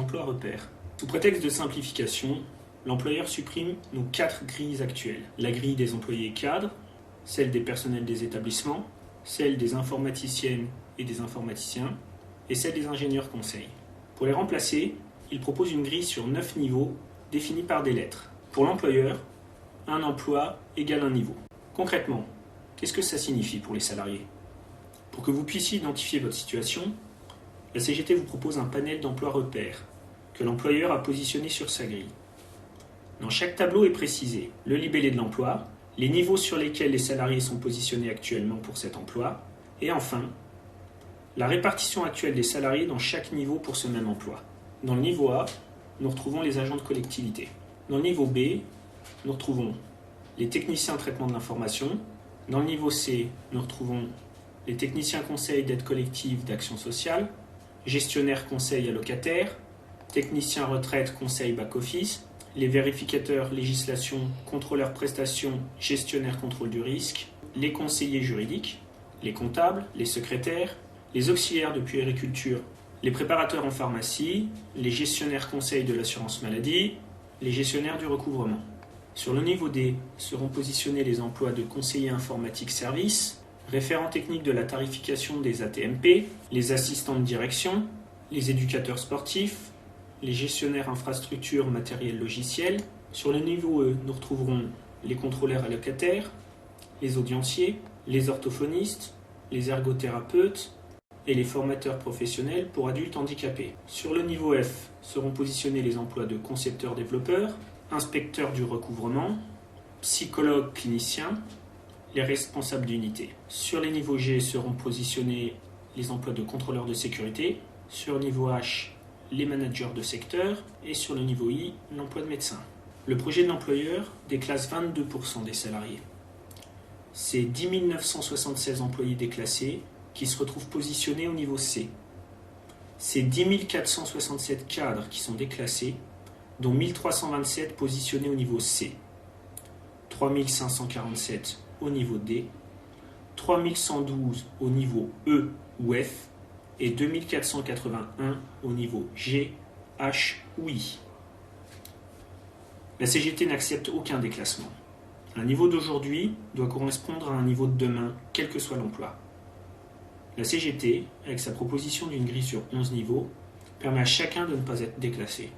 emplois repères. Sous prétexte de simplification, l'employeur supprime nos 4 grilles actuelles. La grille des employés cadres, celle des personnels des établissements, celle des informaticiennes et des informaticiens, et celle des ingénieurs conseils. Pour les remplacer, il propose une grille sur 9 niveaux définie par des lettres. Pour l'employeur, un emploi égale un niveau. Concrètement, qu'est-ce que ça signifie pour les salariés ? Pour que vous puissiez identifier votre situation, la CGT vous propose un panel d'emplois repères que l'employeur a positionné sur sa grille. Dans chaque tableau est précisé le libellé de l'emploi, les niveaux sur lesquels les salariés sont positionnés actuellement pour cet emploi, et enfin, la répartition actuelle des salariés dans chaque niveau pour ce même emploi. Dans le niveau A, nous retrouvons les agents de collectivité. Dans le niveau B, nous retrouvons les techniciens de traitement de l'information. Dans le niveau C, nous retrouvons les techniciens conseils d'aide collective d'action sociale, gestionnaires conseils allocataires, techniciens retraite conseil back-office, les vérificateurs législation, contrôleurs prestations, gestionnaires contrôle du risque, les conseillers juridiques, les comptables, les secrétaires, les auxiliaires de puériculture, les préparateurs en pharmacie, les gestionnaires conseils de l'assurance maladie, les gestionnaires du recouvrement. Sur le niveau D seront positionnés les emplois de conseiller informatique service, référent technique de la tarification des ATMP, les assistants de direction, les éducateurs sportifs, les gestionnaires infrastructures matériel logiciel. Sur le niveau E, nous retrouverons les contrôleurs allocataires, les audienciers, les orthophonistes, les ergothérapeutes et les formateurs professionnels pour adultes handicapés. Sur le niveau F seront positionnés les emplois de concepteurs-développeurs, inspecteurs du recouvrement, psychologues cliniciens, les responsables d'unité. Sur les niveaux G seront positionnés les emplois de contrôleurs de sécurité, sur le niveau H, les managers de secteur, et sur le niveau I, l'emploi de médecin. Le projet de l'employeur déclasse 22% des salariés. C'est 10 976 employés déclassés qui se retrouvent positionnés au niveau C. C'est 10 467 cadres qui sont déclassés, dont 1327 positionnés au niveau C, 3547 au niveau D, 3112 au niveau E ou F et 2481 au niveau G, H ou I. La CGT n'accepte aucun déclassement. Un niveau d'aujourd'hui doit correspondre à un niveau de demain, quel que soit l'emploi. La CGT, avec sa proposition d'une grille sur 11 niveaux, permet à chacun de ne pas être déclassé.